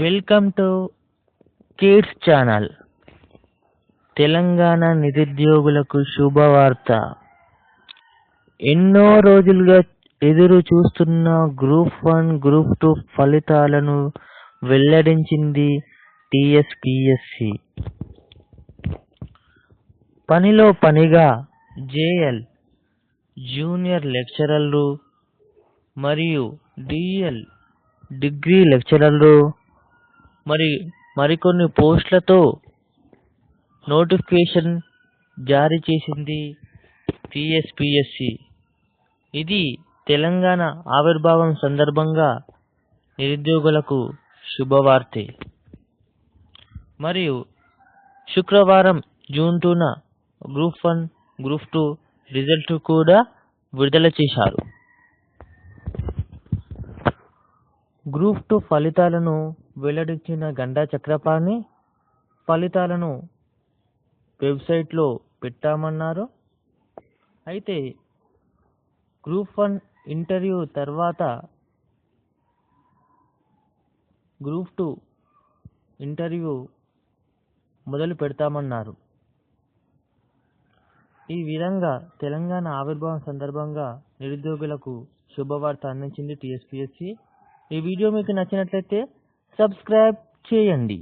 Welcome to kids channel. Telangana నిరుద్యోగులకు శుభవార్త. ఎన్నో రోజులుగా ఎదురు చూస్తున్న గ్రూప్ 1, గ్రూప్ 2 ఫలితాలను వెల్లడించింది టీఎస్పీఎస్సీ. పనిలో పనిగా జేఎల్ జూనియర్ లెక్చరర్లు మరియు డిఎల్ డిగ్రీ లెక్చరర్లు మరికొన్ని పోస్టులతో నోటిఫికేషన్ జారీ చేసింది టీఎస్పీఎస్సీ. ఇది తెలంగాణ ఆవిర్భావం సందర్భంగా నిరుద్యోగులకు శుభవార్తే. మరియు శుక్రవారం జూన్ 2న గ్రూప్ 1, గ్రూప్ 2 రిజల్ట్ కూడా విడుదల చేశారు. గ్రూప్ 2 ఫలితాలను వెల్లడించిన గంటా చక్రపాణి ఫలితాలను వెబ్సైట్లో పెట్టామన్నారు. అయితే గ్రూప్ 1 ఇంటర్వ్యూ తర్వాత గ్రూప్ 2 ఇంటర్వ్యూ మొదలు పెడతామన్నారు. ఈ విధంగా తెలంగాణ ఆవిర్భావం సందర్భంగా నిరుద్యోగులకు శుభవార్త అందించింది టీఎస్పీఎస్సీ. ఈ వీడియో మీకు నచ్చినట్లయితే సబ్స్క్రైబ్ చేయండి.